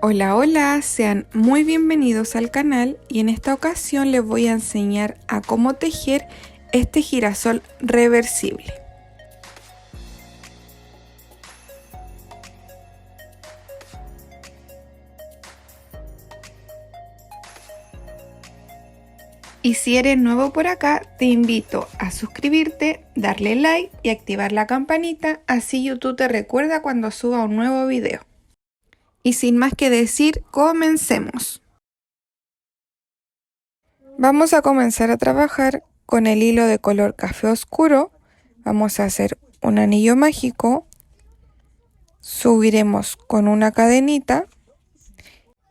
Hola, hola, sean muy bienvenidos al canal y en esta ocasión les voy a enseñar a cómo tejer este girasol reversible. Y si eres nuevo por acá, te invito a suscribirte, darle like y activar la campanita, así YouTube te recuerda cuando suba un nuevo video. Y sin más que decir, comencemos. Vamos a comenzar a trabajar con el hilo de color café oscuro. Vamos a hacer un anillo mágico, subiremos con una cadenita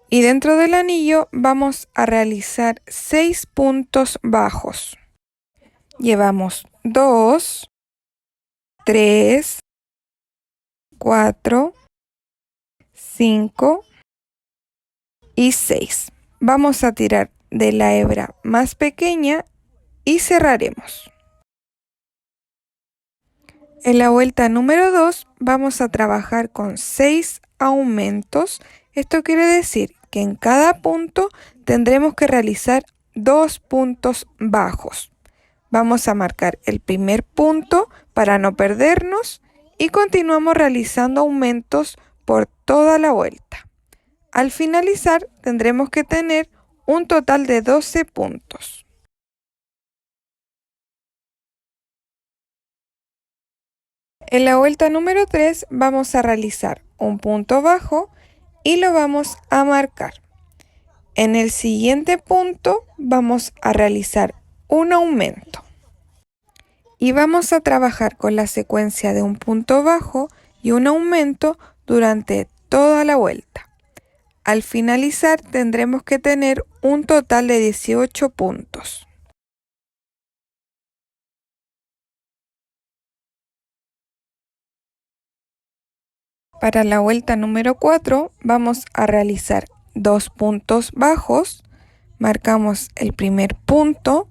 y dentro del anillo vamos a realizar 6 puntos bajos. Llevamos 2, 3, 4, 5 y 6. Vamos a tirar de la hebra más pequeña y cerraremos. En la vuelta número 2 vamos a trabajar con 6 aumentos. Esto quiere decir que en cada punto tendremos que realizar 2 puntos bajos. Vamos a marcar el primer punto para no perdernos y continuamos realizando aumentos por toda la vuelta. Al finalizar tendremos que tener un total de 12 puntos. En la vuelta número 3 vamos a realizar un punto bajo y lo vamos a marcar. En el siguiente punto vamos a realizar un aumento. Y vamos a trabajar con la secuencia de un punto bajo y un aumento durante toda la vuelta. Al finalizar tendremos que tener un total de 18 puntos. Para la vuelta número 4 vamos a realizar 2 puntos bajos, marcamos el primer punto,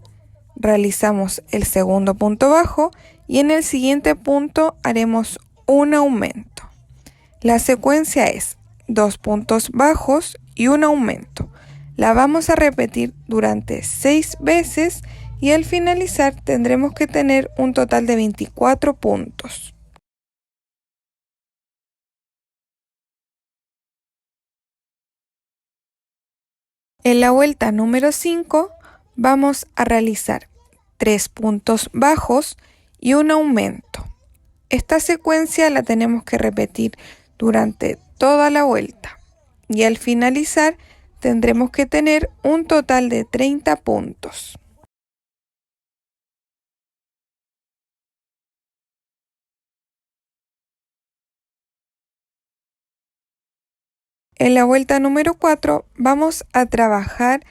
realizamos el segundo punto bajo y en el siguiente punto haremos un aumento. La secuencia es 2 puntos bajos y un aumento. La vamos a repetir durante 6 veces y al finalizar tendremos que tener un total de 24 puntos. En la vuelta número 5 vamos a realizar 3 puntos bajos y un aumento. Esta secuencia la tenemos que repetir durante toda la vuelta y al finalizar tendremos que tener un total de 30 puntos. En la vuelta número 4 vamos a trabajar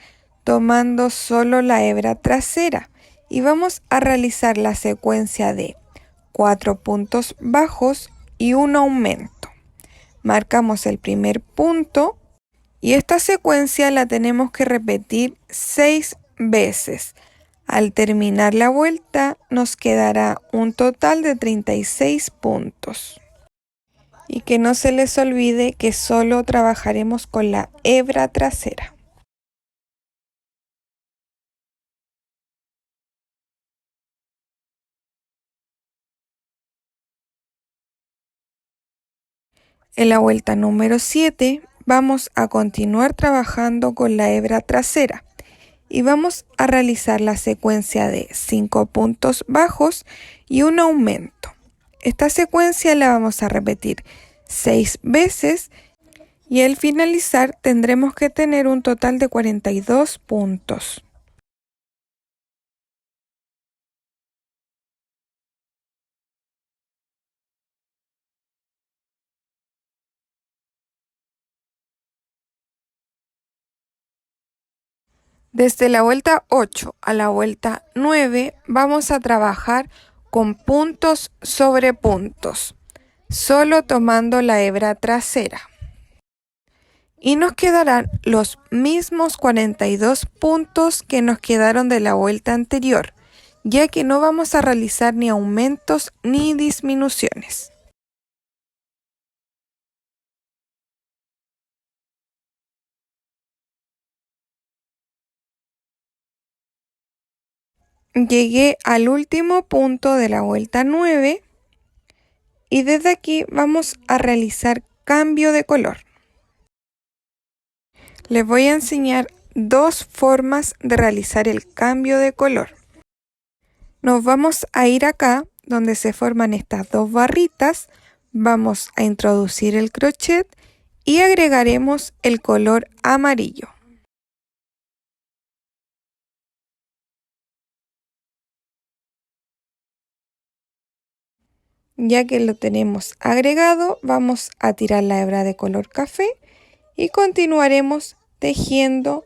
tomando solo la hebra trasera y vamos a realizar la secuencia de 4 puntos bajos y un aumento. Marcamos el primer punto y esta secuencia la tenemos que repetir 6 veces. Al terminar la vuelta nos quedará un total de 36 puntos. Y que no se les olvide que solo trabajaremos con la hebra trasera. En la vuelta número 7 vamos a continuar trabajando con la hebra trasera y vamos a realizar la secuencia de 5 puntos bajos y un aumento. Esta secuencia la vamos a repetir 6 veces y al finalizar tendremos que tener un total de 42 puntos. Desde la vuelta 8 a la vuelta 9 vamos a trabajar con puntos sobre puntos, solo tomando la hebra trasera. Y nos quedarán los mismos 42 puntos que nos quedaron de la vuelta anterior, ya que no vamos a realizar ni aumentos ni disminuciones. Llegué al último punto de la vuelta 9 y desde aquí vamos a realizar cambio de color. Les voy a enseñar dos formas de realizar el cambio de color. Nos vamos a ir acá donde se forman estas dos barritas, vamos a introducir el crochet y agregaremos el color amarillo. Ya que lo tenemos agregado, vamos a tirar la hebra de color café y continuaremos tejiendo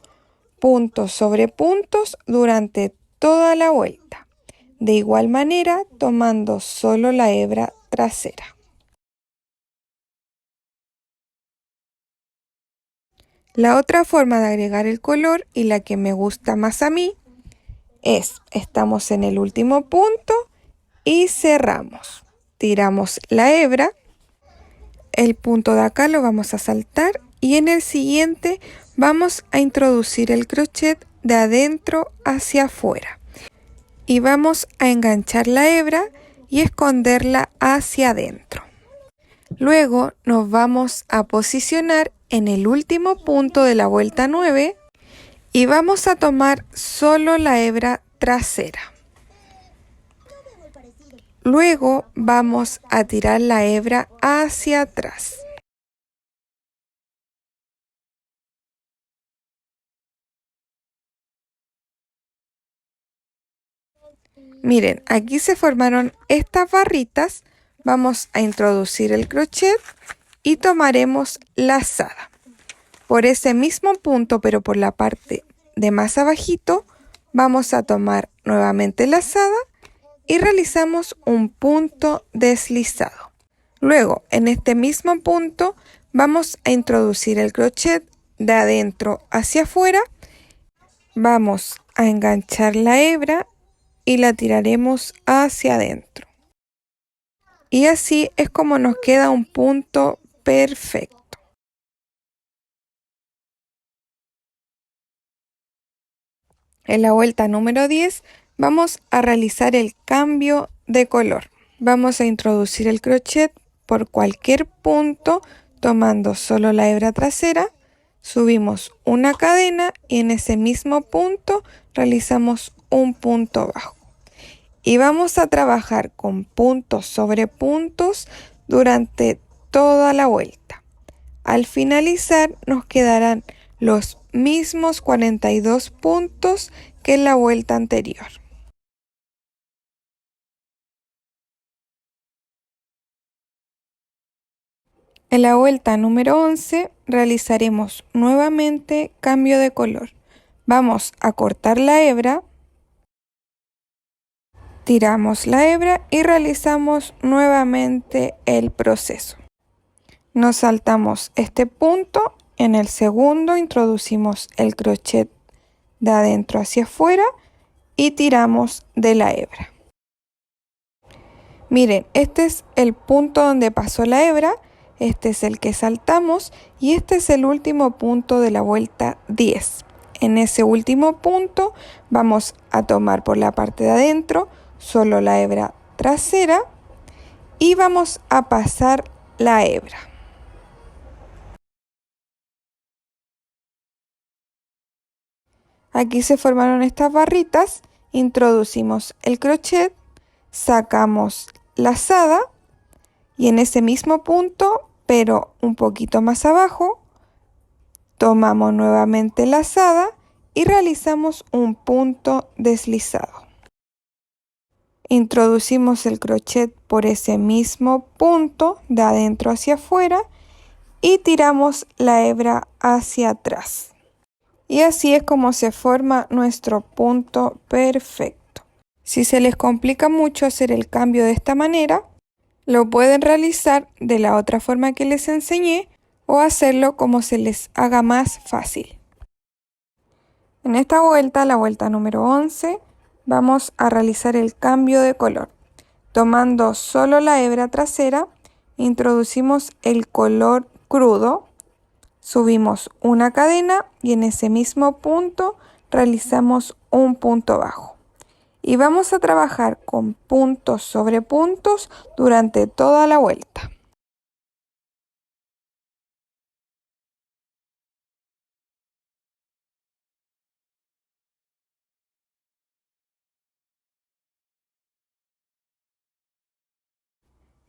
puntos sobre puntos durante toda la vuelta. De igual manera, tomando solo la hebra trasera. La otra forma de agregar el color y la que me gusta más a mí es, estamos en el último punto y cerramos. Tiramos la hebra, el punto de acá lo vamos a saltar y en el siguiente vamos a introducir el crochet de adentro hacia afuera. Y vamos a enganchar la hebra y esconderla hacia adentro. Luego nos vamos a posicionar en el último punto de la vuelta 9 y vamos a tomar solo la hebra trasera. Luego vamos a tirar la hebra hacia atrás. Miren, aquí se formaron estas barritas. Vamos a introducir el crochet y tomaremos lazada. Por ese mismo punto, pero por la parte de más abajito, vamos a tomar nuevamente lazada y realizamos un punto deslizado. Luego, en este mismo punto, vamos a introducir el crochet de adentro hacia afuera. Vamos a enganchar la hebra y la tiraremos hacia adentro. Y así es como nos queda un punto perfecto. En la vuelta número 10 vamos a realizar el cambio de color. Vamos a introducir el crochet por cualquier punto tomando solo la hebra trasera, subimos una cadena y en ese mismo punto realizamos un punto bajo. Y vamos a trabajar con puntos sobre puntos durante toda la vuelta. Al finalizar nos quedarán los mismos 42 puntos que en la vuelta anterior. En la vuelta número 11 realizaremos nuevamente cambio de color. Vamos a cortar la hebra, tiramos la hebra y realizamos nuevamente el proceso. Nos saltamos este punto, en el segundo introducimos el crochet de adentro hacia afuera y tiramos de la hebra. Miren, este es el punto donde pasó la hebra, este es el que saltamos y este es el último punto de la vuelta 10. En ese último punto vamos a tomar por la parte de adentro solo la hebra trasera y vamos a pasar la hebra. Aquí se formaron estas barritas, introducimos el crochet, sacamos lazada y en ese mismo punto, pero un poquito más abajo, tomamos nuevamente lazada y realizamos un punto deslizado. Introducimos el crochet por ese mismo punto de adentro hacia afuera y tiramos la hebra hacia atrás. Y así es como se forma nuestro punto perfecto. Si se les complica mucho hacer el cambio de esta manera, lo pueden realizar de la otra forma que les enseñé o hacerlo como se les haga más fácil. En esta vuelta, la vuelta número 11, vamos a realizar el cambio de color. Tomando solo la hebra trasera, introducimos el color crudo, subimos una cadena y en ese mismo punto realizamos un punto bajo. y vamos a trabajar con puntos sobre puntos durante toda la vuelta.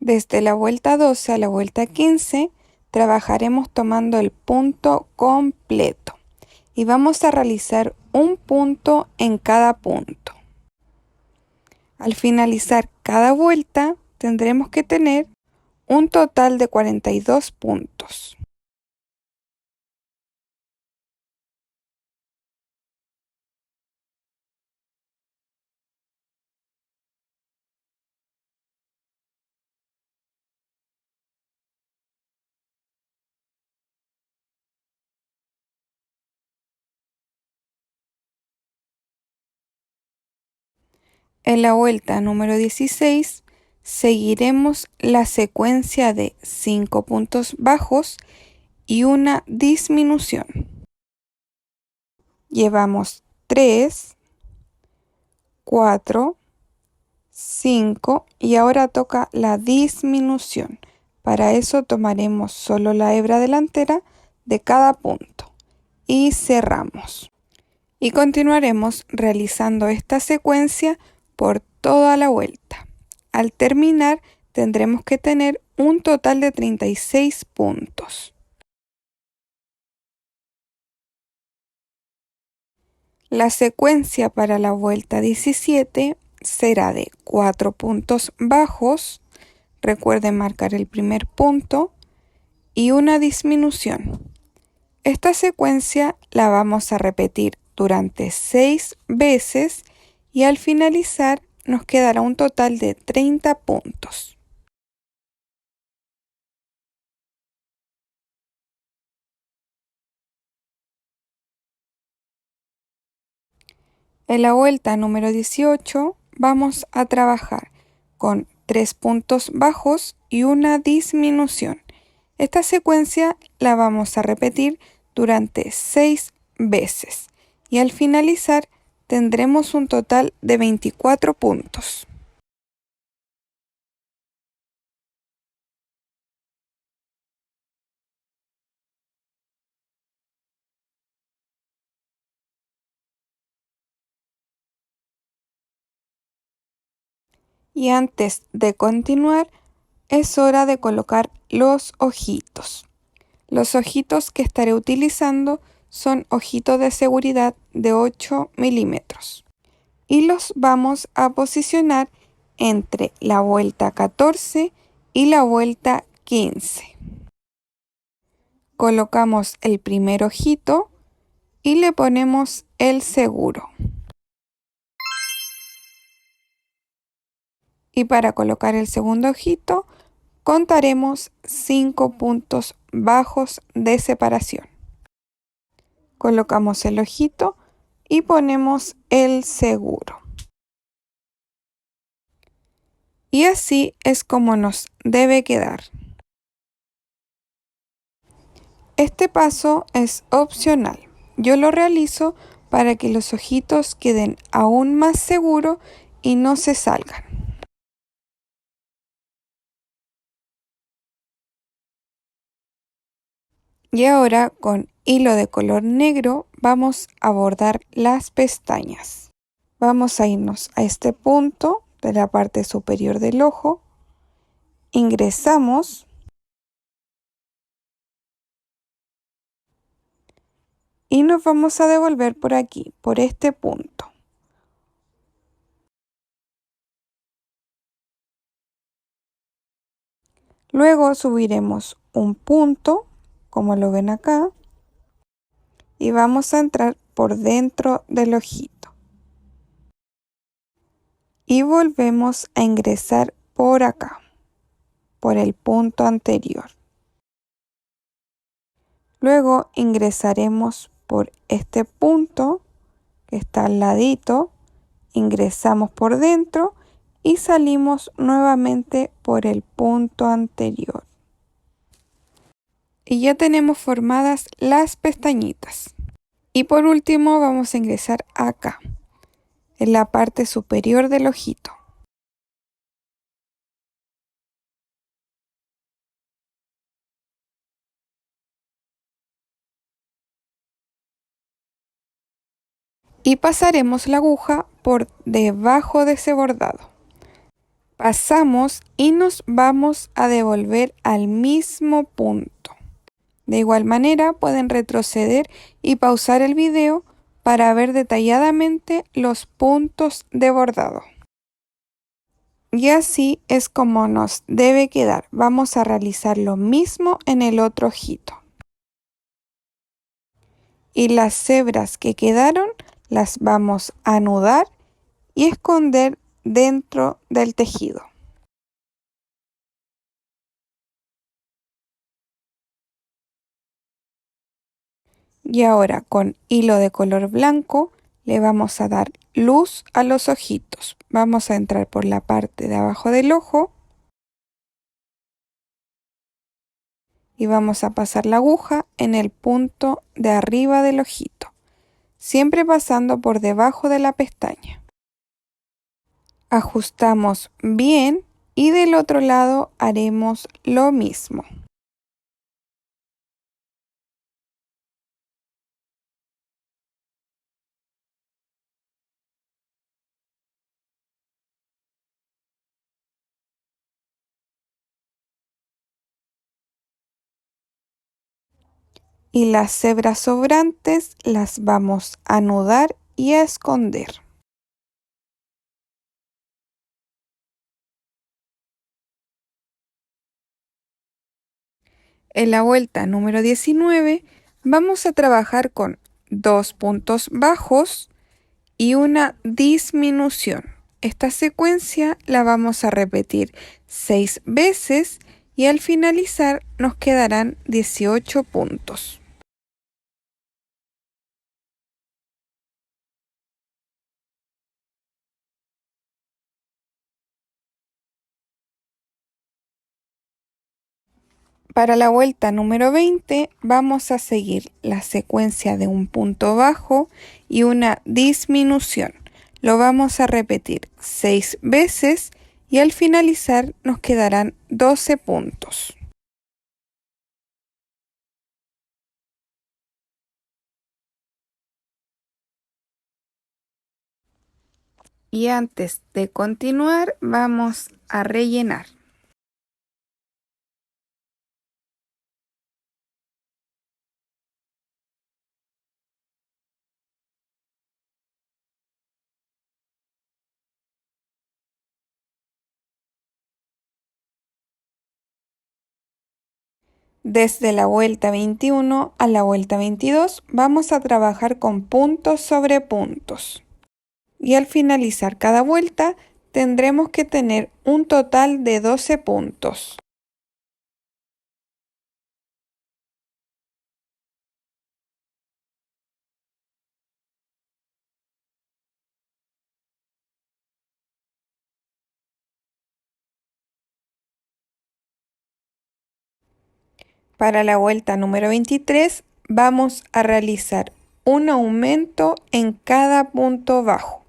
Desde la vuelta 12 a la vuelta 15 trabajaremos tomando el punto completo y vamos a realizar un punto en cada punto. Al finalizar cada vuelta tendremos que tener un total de 42 puntos. En la vuelta número 16 seguiremos la secuencia de 5 puntos bajos y una disminución. Llevamos 3, 4, 5 y ahora toca la disminución. Para eso tomaremos solo la hebra delantera de cada punto y cerramos. Y continuaremos realizando esta secuencia por toda la vuelta. Al terminar tendremos que tener un total de 36 puntos. La secuencia para la vuelta 17 será de 4 puntos bajos, recuerden marcar el primer punto, y una disminución. Esta secuencia la vamos a repetir durante 6 veces y al finalizar nos quedará un total de 30 puntos. En la vuelta número 18 vamos a trabajar con 3 puntos bajos y una disminución. Esta secuencia la vamos a repetir durante 6 veces y al finalizar tendremos un total de 24 puntos. Y antes de continuar, es hora de colocar los ojitos. Los ojitos que estaré utilizando son ojitos de seguridad de 8 milímetros. Y los vamos a posicionar entre la vuelta 14 y la vuelta 15. Colocamos el primer ojito y le ponemos el seguro. Y para colocar el segundo ojito, contaremos 5 puntos bajos de separación. Colocamos el ojito y ponemos el seguro. Y así es como nos debe quedar. Este paso es opcional. Yo lo realizo para que los ojitos queden aún más seguros y no se salgan. Y ahora con hilo de color negro vamos a bordar las pestañas. Vamos a irnos a este punto de la parte superior del ojo, ingresamos y nos vamos a devolver por aquí, por este punto. Luego subiremos un punto, como lo ven acá, y vamos a entrar por dentro del ojito. Y volvemos a ingresar por acá, por el punto anterior. Luego ingresaremos por este punto que está al ladito, ingresamos por dentro y salimos nuevamente por el punto anterior. Y ya tenemos formadas las pestañitas. Y por último vamos a ingresar acá. en la parte superior del ojito. Y pasaremos la aguja por debajo de ese bordado. Pasamos y nos vamos a devolver al mismo punto. De igual manera pueden retroceder y pausar el video para ver detalladamente los puntos de bordado. Y así es como nos debe quedar. Vamos a realizar lo mismo en el otro ojito. Y las hebras que quedaron las vamos a anudar y esconder dentro del tejido. Y ahora con hilo de color blanco le vamos a dar luz a los ojitos. Vamos a entrar por la parte de abajo del ojo y vamos a pasar la aguja en el punto de arriba del ojito, siempre pasando por debajo de la pestaña. Ajustamos bien y del otro lado haremos lo mismo. Y las hebras sobrantes las vamos a anudar y a esconder. En la vuelta número 19 vamos a trabajar con 2 puntos bajos y una disminución. Esta secuencia la vamos a repetir 6 veces y al finalizar nos quedarán 18 puntos. Para la vuelta número 20 vamos a seguir la secuencia de un punto bajo y una disminución. Lo vamos a repetir 6 veces y al finalizar nos quedarán 12 puntos. Y antes de continuar vamos a rellenar. Desde la vuelta 21 a la vuelta 22 vamos a trabajar con puntos sobre puntos. Y al finalizar cada vuelta tendremos que tener un total de 12 puntos. Para la vuelta número 23 vamos a realizar un aumento en cada punto bajo.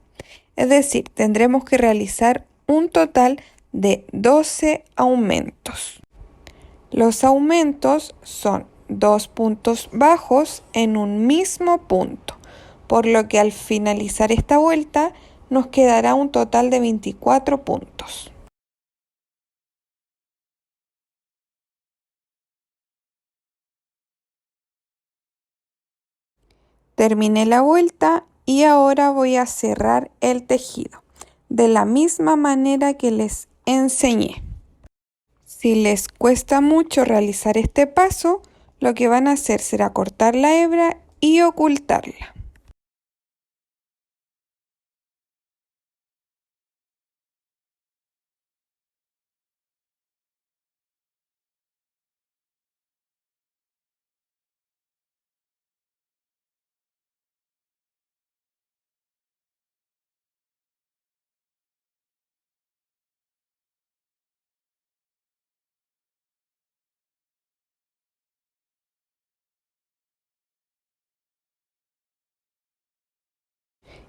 Es decir, tendremos que realizar un total de 12 aumentos. Los aumentos son 2 puntos bajos en un mismo punto, por lo que al finalizar esta vuelta nos quedará un total de 24 puntos. Terminé la vuelta y ahora voy a cerrar el tejido, de la misma manera que les enseñé. Si les cuesta mucho realizar este paso, lo que van a hacer será cortar la hebra y ocultarla.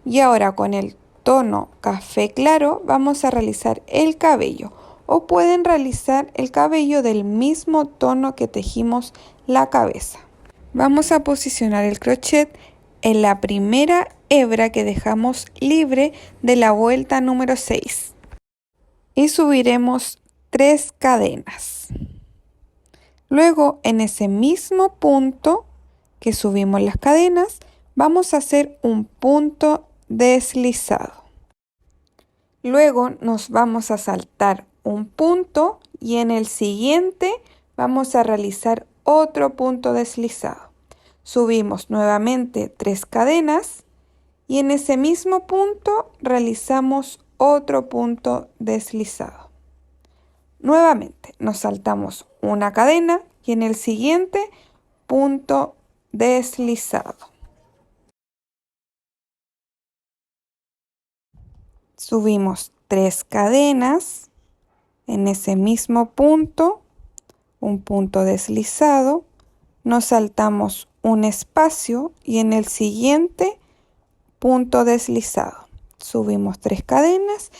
Y ahora con el tono café claro, vamos a realizar el cabello. O pueden realizar el cabello del mismo tono que tejimos la cabeza. Vamos a posicionar el crochet en la primera hebra que dejamos libre de la vuelta número 6 y subiremos 3 cadenas. Luego, en ese mismo punto que subimos las cadenas, vamos a hacer un punto deslizado. Luego nos vamos a saltar un punto y en el siguiente vamos a realizar otro punto deslizado. Subimos nuevamente 3 cadenas y en ese mismo punto realizamos otro punto deslizado. Nuevamente nos saltamos una cadena y en el siguiente punto deslizado. Subimos 3 cadenas, en ese mismo punto, un punto deslizado, nos saltamos un espacio y en el siguiente punto deslizado. Subimos 3 cadenas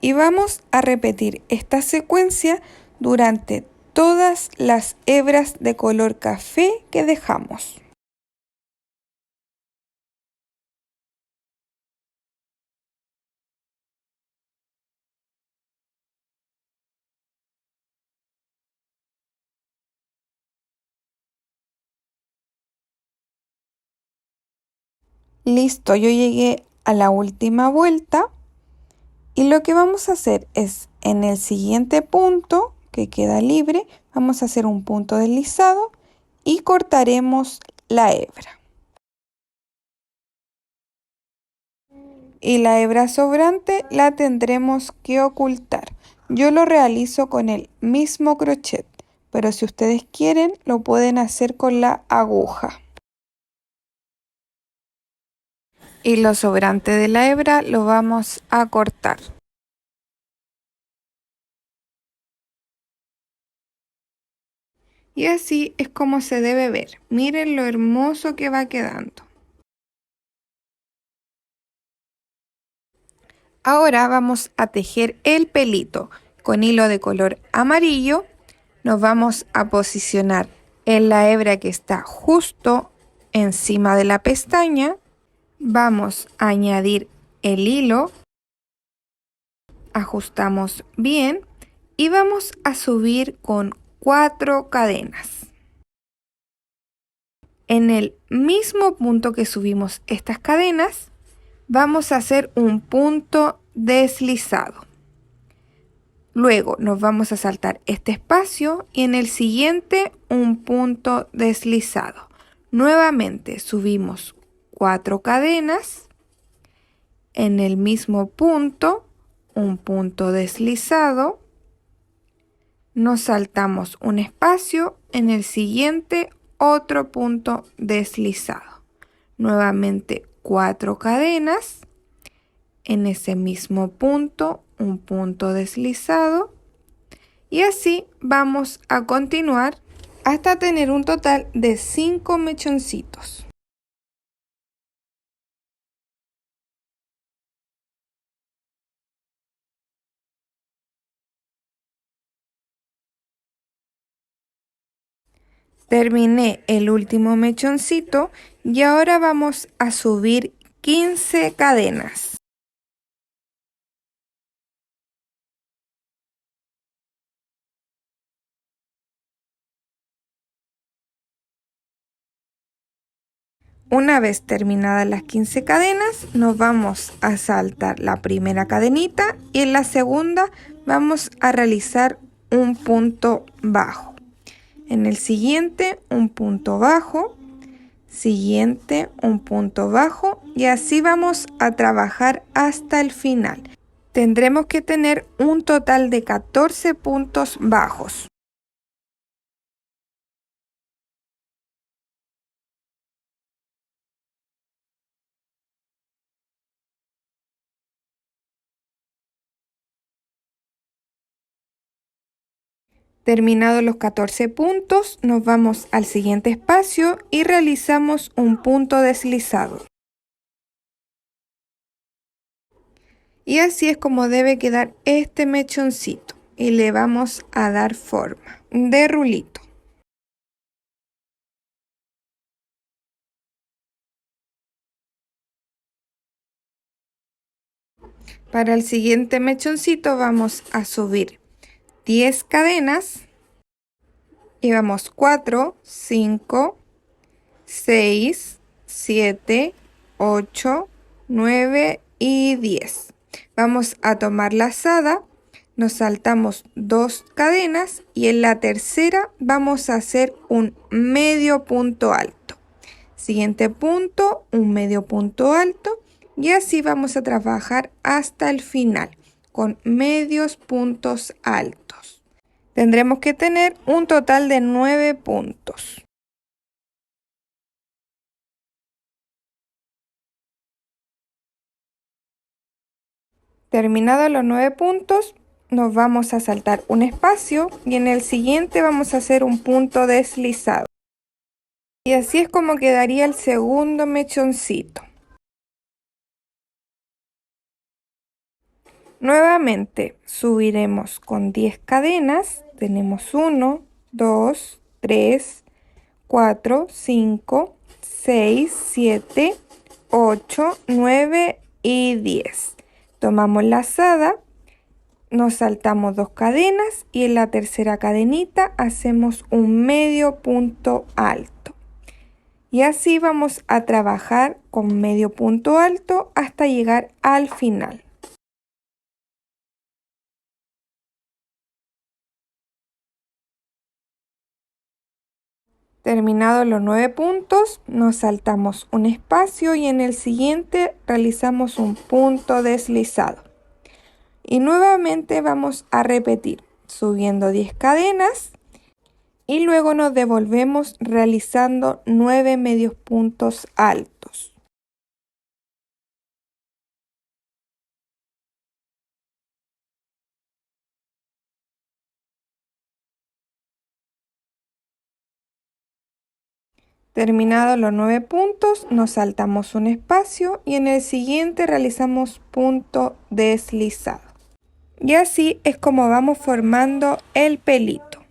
y vamos a repetir esta secuencia durante todas las hebras de color café que dejamos. Listo, yo llegué a la última vuelta y lo que vamos a hacer es en el siguiente punto que queda libre, vamos a hacer un punto deslizado y cortaremos la hebra. Y la hebra sobrante la tendremos que ocultar. Yo lo realizo con el mismo crochet, pero si ustedes quieren lo pueden hacer con la aguja. Y lo sobrante de la hebra lo vamos a cortar. Y así es como se debe ver. Miren lo hermoso que va quedando. Ahora vamos a tejer el pelito con hilo de color amarillo. Nos vamos a posicionar en la hebra que está justo encima de la pestaña. Vamos a añadir el hilo, ajustamos bien y vamos a subir con 4 cadenas. En el mismo punto que subimos estas cadenas, vamos a hacer un punto deslizado. Luego nos vamos a saltar este espacio y en el siguiente un punto deslizado. Nuevamente subimos 4 cadenas, en el mismo punto un punto deslizado, nos saltamos un espacio, en el siguiente otro punto deslizado. Nuevamente 4 cadenas, en ese mismo punto un punto deslizado y así vamos a continuar hasta tener un total de 5 mechoncitos. Terminé el último mechoncito y ahora vamos a subir 15 cadenas. Una vez terminadas las 15 cadenas, nos vamos a saltar la primera cadenita y en la segunda vamos a realizar un punto bajo. En el siguiente, un punto bajo, siguiente, un punto bajo y así vamos a trabajar hasta el final. Tendremos que tener un total de 14 puntos bajos. Terminados los 14 puntos, nos vamos al siguiente espacio y realizamos un punto deslizado. Y así es como debe quedar este mechoncito. Y le vamos a dar forma de rulito. Para el siguiente mechoncito vamos a subir 10 cadenas. Y vamos 4, 5, 6, 7, 8, 9 y 10. Vamos a tomar lazada, nos saltamos 2 cadenas y en la tercera vamos a hacer un medio punto alto. Siguiente punto, un medio punto alto y así vamos a trabajar hasta el final con medios puntos altos. Tendremos que tener un total de 9 puntos. Terminados los 9 puntos, nos vamos a saltar un espacio y en el siguiente vamos a hacer un punto deslizado. Y así es como quedaría el segundo mechoncito. Nuevamente subiremos con 10 cadenas. Tenemos 1, 2, 3, 4, 5, 6, 7, 8, 9 y 10. Tomamos lazada, nos saltamos 2 cadenas y en la tercera cadenita hacemos un medio punto alto. Y así vamos a trabajar con medio punto alto hasta llegar al final. Terminados los 9 puntos, nos saltamos un espacio y en el siguiente realizamos un punto deslizado. Y nuevamente vamos a repetir subiendo 10 cadenas y luego nos devolvemos realizando 9 medios puntos altos. Terminados los 9 puntos, nos saltamos un espacio y en el siguiente realizamos punto deslizado. Y así es como vamos formando el pelito.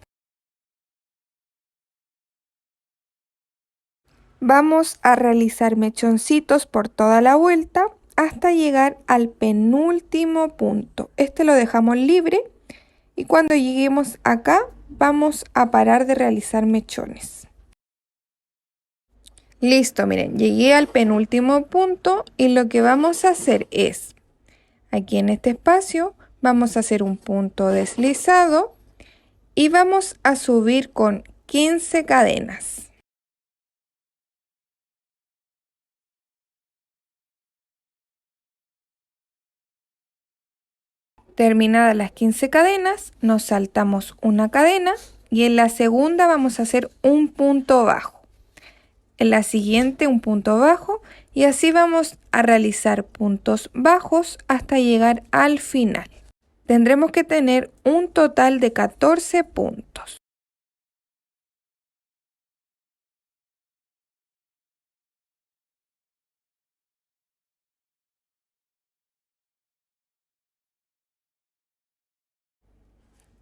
Vamos a realizar mechoncitos por toda la vuelta hasta llegar al penúltimo punto. Este lo dejamos libre y cuando lleguemos acá vamos a parar de realizar mechones. Listo, miren, llegué al penúltimo punto y lo que vamos a hacer es, aquí en este espacio, vamos a hacer un punto deslizado y vamos a subir con 15 cadenas. Terminadas las 15 cadenas, nos saltamos una cadena y en la segunda vamos a hacer un punto bajo. En la siguiente un punto bajo y así vamos a realizar puntos bajos hasta llegar al final. Tendremos que tener un total de 14 puntos.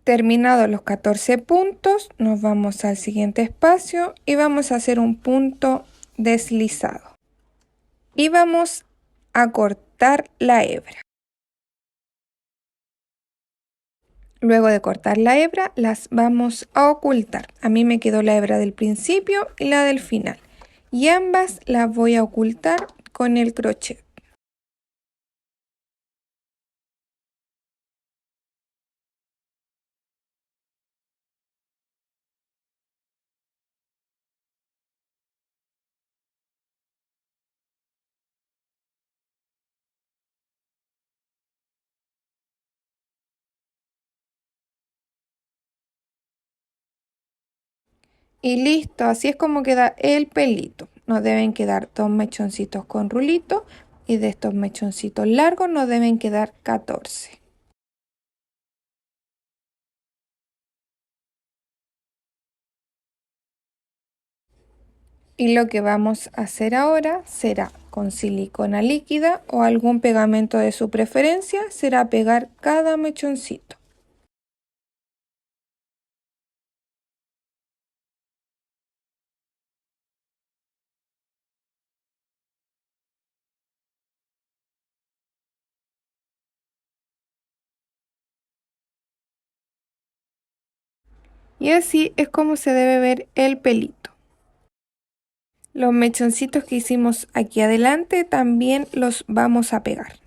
Terminados los 14 puntos, nos vamos al siguiente espacio y vamos a hacer un punto deslizado. Y vamos a cortar la hebra. Luego de cortar la hebra, las vamos a ocultar. A mí me quedó la hebra del principio y la del final. Y ambas las voy a ocultar con el crochet. Y listo, así es como queda el pelito. Nos deben quedar 2 mechoncitos con rulito y de estos mechoncitos largos nos deben quedar 14. Y lo que vamos a hacer ahora será con silicona líquida o algún pegamento de su preferencia, será pegar cada mechoncito. Y así es como se debe ver el pelito. Los mechoncitos que hicimos aquí adelante también los vamos a pegar.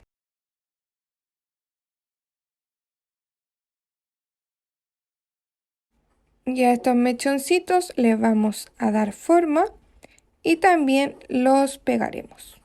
Y a estos mechoncitos les vamos a dar forma y también los pegaremos.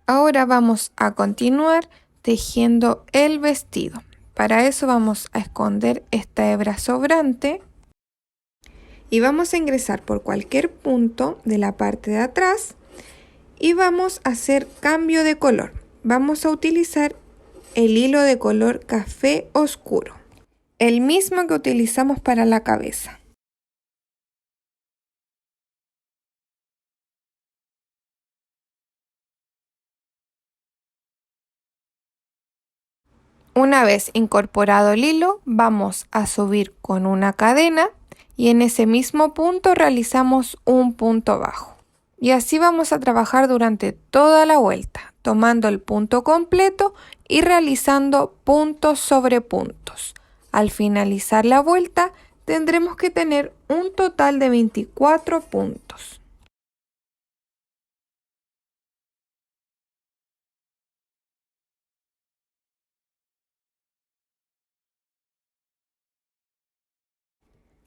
Ahora vamos a continuar tejiendo el vestido. Para eso vamos a esconder esta hebra sobrante y vamos a ingresar por cualquier punto de la parte de atrás y vamos a hacer cambio de color. Vamos a utilizar el hilo de color café oscuro, el mismo que utilizamos para la cabeza. Una vez incorporado el hilo, vamos a subir con una cadena y en ese mismo punto realizamos un punto bajo. Y así vamos a trabajar durante toda la vuelta, tomando el punto completo y realizando puntos sobre puntos. Al finalizar la vuelta, tendremos que tener un total de 24 puntos.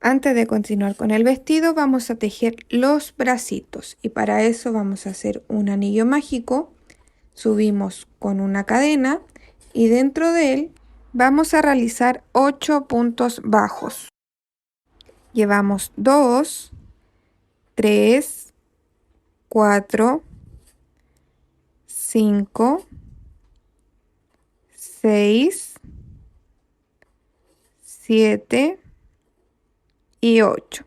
Antes de continuar con el vestido, vamos a tejer los bracitos y para eso vamos a hacer un anillo mágico. Subimos con una cadena y dentro de él vamos a realizar 8 puntos bajos. Llevamos 2, 3, 4, 5, 6, 7 y 8.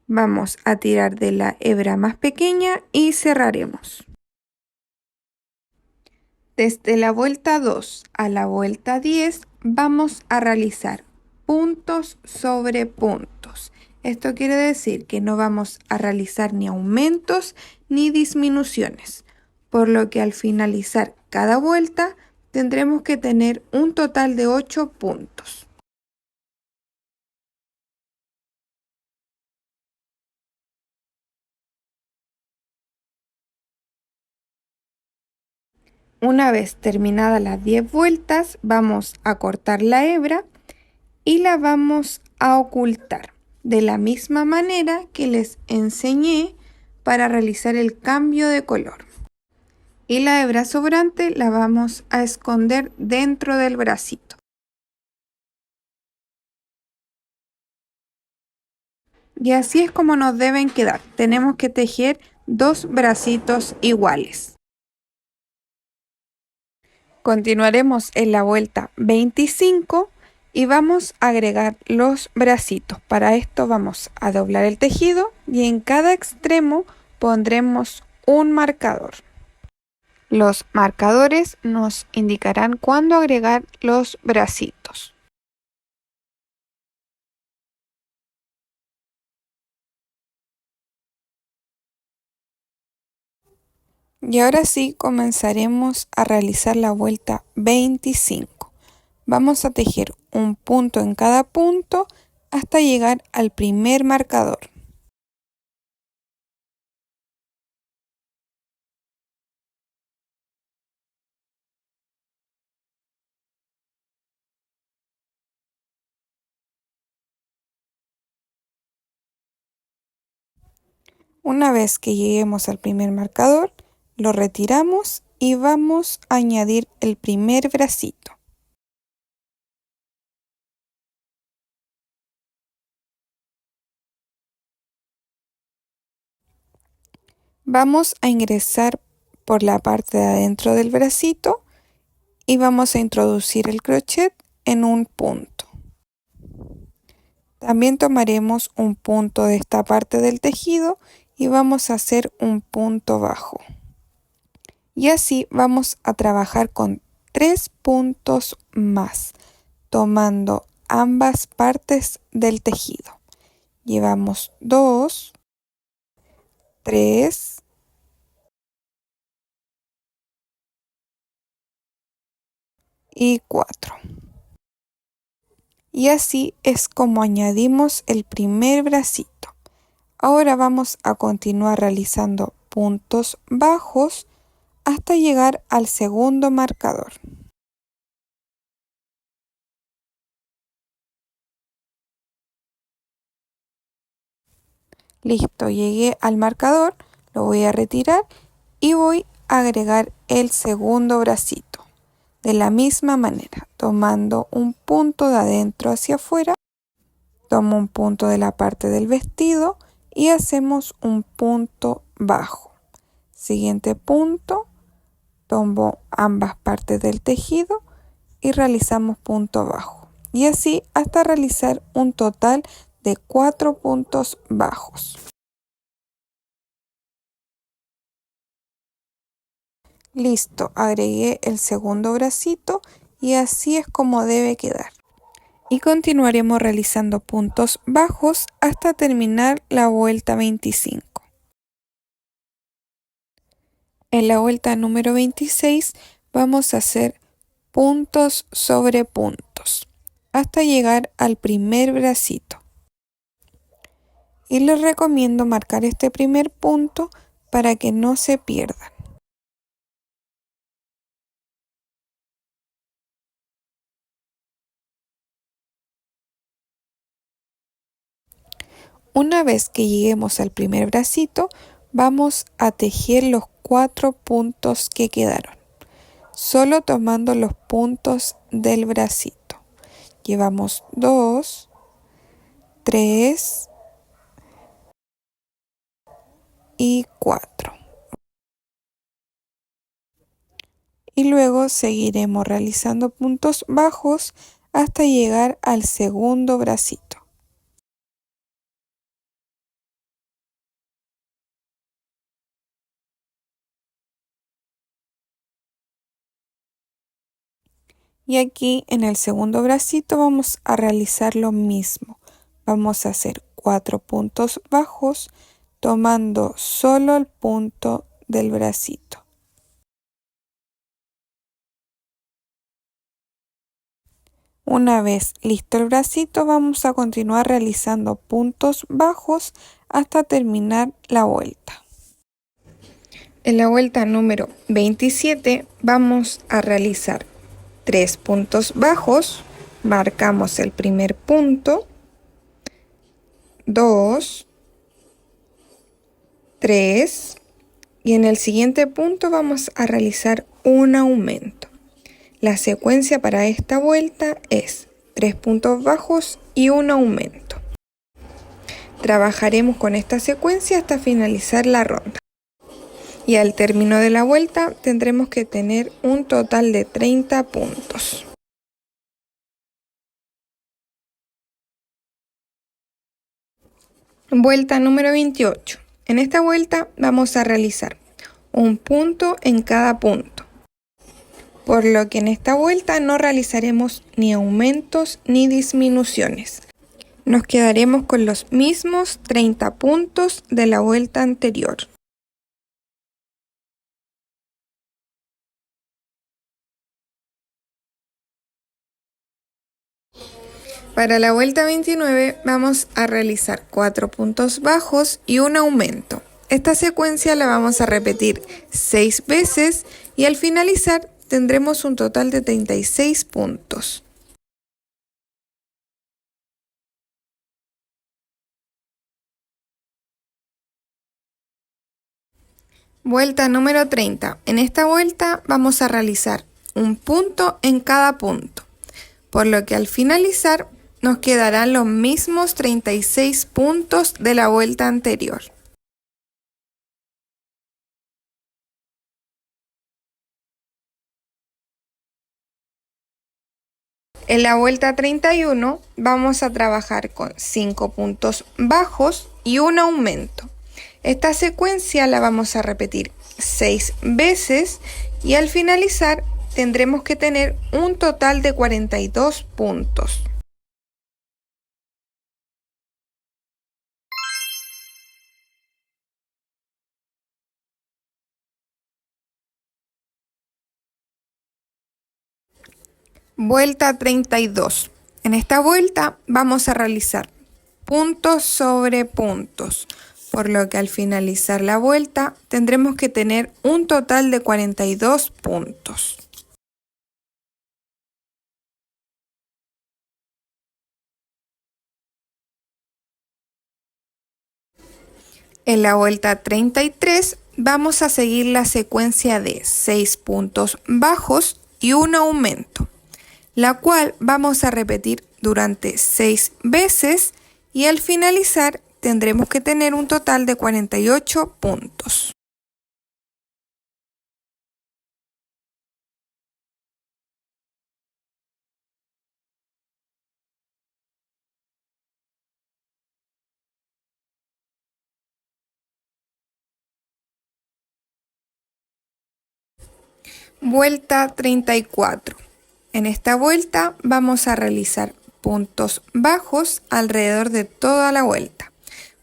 Vamos a tirar de la hebra más pequeña y cerraremos. Desde la vuelta 2 a la vuelta 10 vamos a realizar puntos sobre puntos. Esto quiere decir que no vamos a realizar ni aumentos ni disminuciones, por lo que al finalizar cada vuelta tendremos que tener un total de 8 puntos. Una vez terminadas las 10 vueltas, vamos a cortar la hebra y la vamos a ocultar de la misma manera que les enseñé para realizar el cambio de color. Y la hebra sobrante la vamos a esconder dentro del bracito. Y así es como nos deben quedar. Tenemos que tejer 2 bracitos iguales. Continuaremos en la vuelta 25 y vamos a agregar los bracitos. Para esto vamos a doblar el tejido y en cada extremo pondremos un marcador. Los marcadores nos indicarán cuándo agregar los bracitos. Y ahora sí comenzaremos a realizar la vuelta 25. Vamos a tejer un punto en cada punto hasta llegar al primer marcador. Una vez que lleguemos al primer marcador, lo retiramos y vamos a añadir el primer bracito. Vamos a ingresar por la parte de adentro del bracito y vamos a introducir el crochet en un punto. También tomaremos un punto de esta parte del tejido y vamos a hacer un punto bajo. Y así vamos a trabajar con 3 puntos más, tomando ambas partes del tejido. Llevamos 2, 3, y 4. Y así es como añadimos el primer bracito. Ahora vamos a continuar realizando puntos bajos hasta llegar al segundo marcador. Listo, llegué al marcador, lo voy a retirar y voy a agregar el segundo bracito. De la misma manera, tomando un punto de adentro hacia afuera, tomo un punto de la parte del vestido y hacemos un punto bajo. Siguiente punto, tomo ambas partes del tejido y realizamos punto bajo. Y así hasta realizar un total de 4 puntos bajos. Listo, agregué el segundo bracito y así es como debe quedar. Y continuaremos realizando puntos bajos hasta terminar la vuelta 25. En la vuelta número 26 vamos a hacer puntos sobre puntos hasta llegar al primer bracito. Y les recomiendo marcar este primer punto para que no se pierdan. Una vez que lleguemos al primer bracito, vamos a tejer los 4 puntos que quedaron, solo tomando los puntos del bracito. Llevamos 2, 3 y 4. Y luego seguiremos realizando puntos bajos hasta llegar al segundo bracito. Y aquí en el segundo bracito vamos a realizar lo mismo. Vamos a hacer 4 puntos bajos tomando solo el punto del bracito. Una vez listo el bracito, vamos a continuar realizando puntos bajos hasta terminar la vuelta. En la vuelta número 27 vamos a realizar 3 puntos bajos, marcamos el primer punto, 2, 3 y en el siguiente punto vamos a realizar un aumento. La secuencia para esta vuelta es 3 puntos bajos y un aumento. Trabajaremos con esta secuencia hasta finalizar la ronda. Y al término de la vuelta tendremos que tener un total de 30 puntos. Vuelta número 28. En esta vuelta vamos a realizar un punto en cada punto, por lo que en esta vuelta no realizaremos ni aumentos ni disminuciones. Nos quedaremos con los mismos 30 puntos de la vuelta anterior. Para la vuelta 29 vamos a realizar 4 puntos bajos y un aumento. Esta secuencia la vamos a repetir 6 veces y al finalizar tendremos un total de 36 puntos. Vuelta número 30. En esta vuelta vamos a realizar un punto en cada punto, por lo que al finalizar nos quedarán los mismos 36 puntos de la vuelta anterior. En la vuelta 31 vamos a trabajar con 5 puntos bajos y un aumento. Esta secuencia la vamos a repetir 6 veces y al finalizar tendremos que tener un total de 42 puntos. Vuelta 32. En esta vuelta vamos a realizar puntos sobre puntos, por lo que al finalizar la vuelta tendremos que tener un total de 42 puntos. En la vuelta 33 vamos a seguir la secuencia de 6 puntos bajos y un aumento, la cual vamos a repetir durante 6 veces y al finalizar tendremos que tener un total de 48 puntos. Vuelta 34. En esta vuelta vamos a realizar puntos bajos alrededor de toda la vuelta,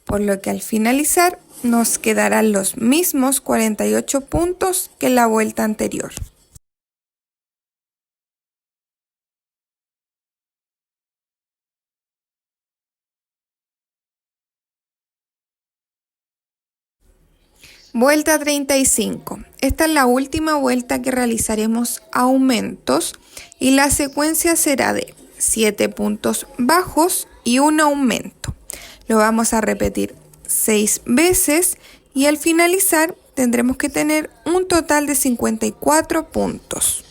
por lo que al finalizar nos quedarán los mismos 48 puntos que en la vuelta anterior. Vuelta 35. Esta es la última vuelta que realizaremos aumentos y la secuencia será de 7 puntos bajos y un aumento. Lo vamos a repetir 6 veces y al finalizar tendremos que tener un total de 54 puntos.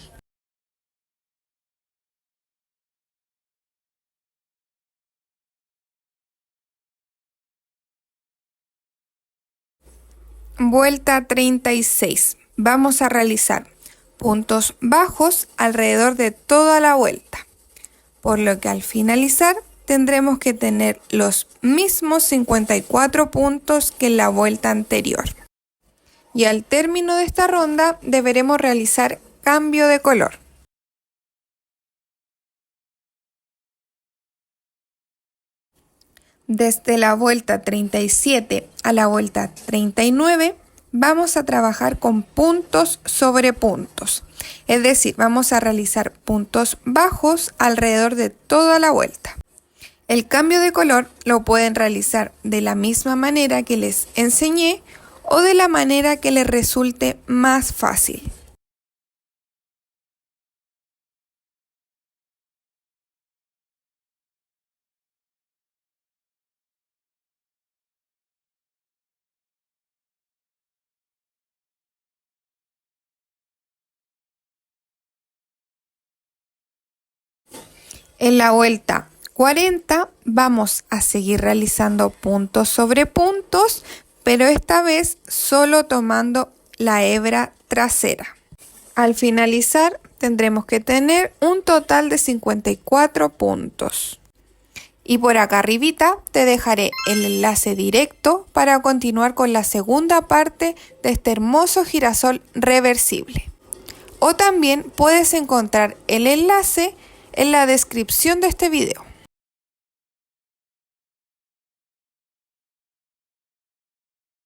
Vuelta 36. Vamos a realizar puntos bajos alrededor de toda la vuelta, por lo que al finalizar tendremos que tener los mismos 54 puntos que en la vuelta anterior. Y al término de esta ronda deberemos realizar cambio de color. Desde la vuelta 37 a la vuelta 39 vamos a trabajar con puntos sobre puntos, es decir, vamos a realizar puntos bajos alrededor de toda la vuelta. El cambio de color lo pueden realizar de la misma manera que les enseñé o de la manera que les resulte más fácil. En la vuelta 40 vamos a seguir realizando puntos sobre puntos, pero esta vez solo tomando la hebra trasera. Al finalizar tendremos que tener un total de 54 puntos. Y por acá arribita te dejaré el enlace directo para continuar con la segunda parte de este hermoso girasol reversible. O también puedes encontrar el enlace en la descripción de este video.